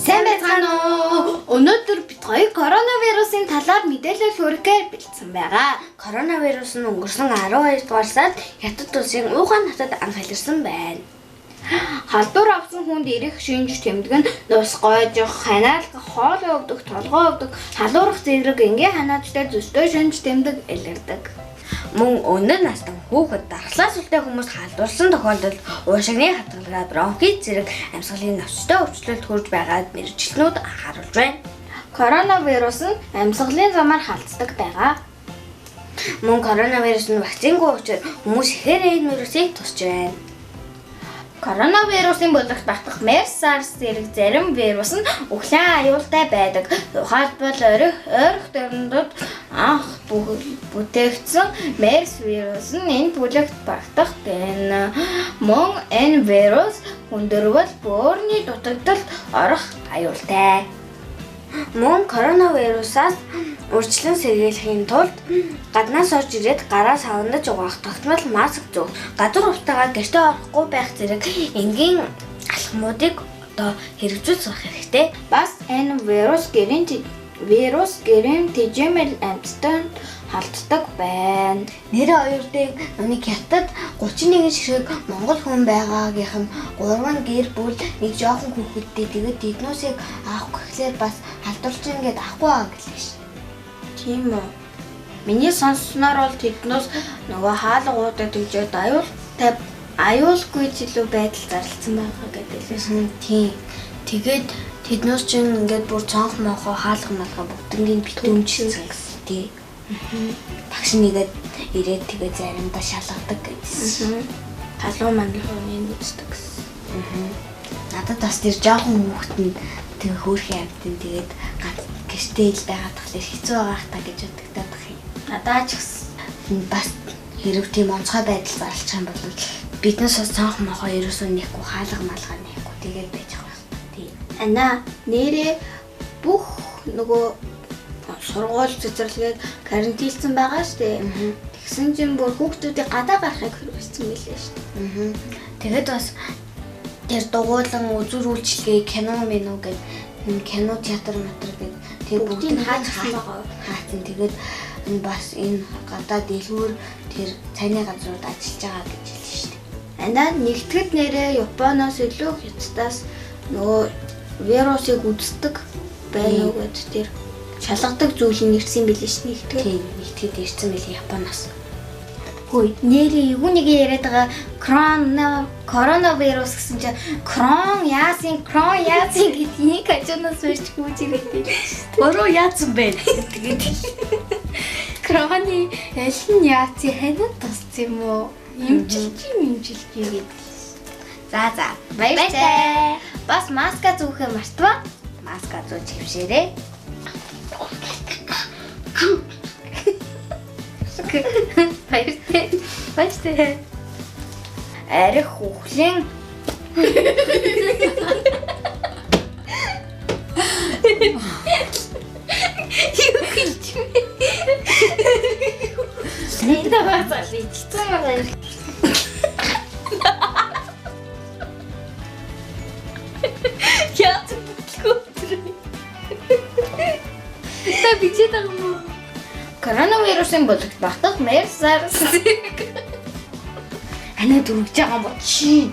Сайн байцгаана уу? Өнөөдөр бид хоёр коронавирусын талаар мэдээлэл хүргэхээр бэлдсэн байгаа. Коронавирус нь өнгөрсөн 12 дугаар сард Хятад улсын Ухаан хотод анх илэрсэн байна. Халдвар авсан хүнд ирэх шинж тэмдэг нь нус гойжих, ханиалгах, хоол өвдөх, толгой өвдөх, халуурах зэрэг энгийн ханаачтай зөстэй шинж тэмдэг илэрдэг. Мөн өндөр настай хүүхэд дархлаас үлдээ хүмүүс халдварсан тохиолдолд уушигны хатгалгаа, бронхит зэрэг амьсгалын навчтай өвчлөлт хүрж байгаад мэргэжилтнүүд анхааруулж байна. Коронавирус нь амьсгалын замаар халддаг байгаа. Мөн коронавирус нь вакцингүй учраас хүмүүс ихээр энэ вирусыг тусч байна. Коронавирусын бүлэгт багтах MERS, SARS зэрэг зарим вирус нь өглөө аюултай байдаг. Тухайлбал ойрох төвөндүүд анх бүтээгдсэн MERS вирус нь энэ бүлэгт багтах гэн. Мөн энэ вирус хүндэрвэл бөөрийн дутагдалд орох аюултай. Мөн коронавирусаас урьдчилан сэргийлэхийн тулд гаднаас орж ирээд гараа савнаж угаах тогтмол маск зүүх, газар утаагаа гэртээ орохгүй байх зэрэг энгийн алхмуудыг хэрэгжүүлж сурах хэрэгтэй. Бас энэ вирус гэрийн тэжээмэл амьтдад халддаг байна. Нэрээ оюутыг нэг Хятад 31 ширхэг Монгол хүн байгаагийнх нь 3 гэр бүл нэг жоохон хүүхэдтэй тэгээд эднүүсийг авах гэхлээр бас халдварч ингээд авахгүй аа гэлээ ш. Тийм үү. Миний сонссноор бол тэднээс нөгөө хаалгуудад тэгжээд аюулгүй илүү байдал зарлцсан байгаа гэдэг лээ. Тийм. Тэгээд тэднээс чинь ингээд бүр цонх мохоо хаалга малгай бүгднийг битүүмжсэн гэсэн тий. Багш нэгээд ирээд тэгээ заримдаа шалгадаг гэсэн. Халуун манлын үздэг гэсэн. Надад бас тэр жоохон хүүхэд нь тэгээ хөөрхөн амтэн тэгээд гэртээ ил байгаад тахлаа хэцүү байгаах та гэж боддог юм. Надаа ч гэсэн бас хэрэг тийм онцгой байдал зарлах юм бол биднээс бас цонх мохоо ерөөсөө нэхгүй хаалга малгай нэхгүй тэгээд байж байгаа юм. Тийм. Ана нэрээ бүх нөгөө сургууль цэцэрлэгээд карантинлсан байгаа штэ. Тэгсэн чинь бүр хүүхдүүдийг гадаа гарахыг хөрвүүлсэн мэлээ штэ. Тэгээд бас тэр дугуйлан үзүр үйлчлэгээ кино меню гэдэг кино театр гэдэг тийм бүгдийг хаасан байгаа. Хаасан тэгээд бас энэ гадаа дэлгүүр тэр цайны газрууд ажиллаж байгаа гэж хэлсэн штэ. Ана нэгтгэд нэрээ Японоос илүү Хятадаас нөгөө вирусыг үздэг байна уу гэд тэр шалгадаг зүйл нь ирсэн билээ ш нэгтгэд. Тийм, нэгтгэд ирсэн билээ Японоос. Хөөе, нэрээ юу нэг яриад байгаа коронавирус гэсэн чинь крон яасын гэдэг нэг хажуунаас үрж гүйж ирээд. Өөрөө яасан бэ? Тэгээд кроны аль нь яасын ханад тусц юм уу? Имжилж гэдэг. За баярлалаа. Бас маска зүүхээ мартваа. Маска зүүж хөвшээрээ. Баяртай. Арих хүүхлийн юу гэж юм. Энд байгаа хэлцэн байгаа. Яац бүтлгүй. Та бичээд байгаа юм уу? Коронавирусын бүлэгт багтах MERS, SARS. Ана дүргэж байгаа юм бол чи.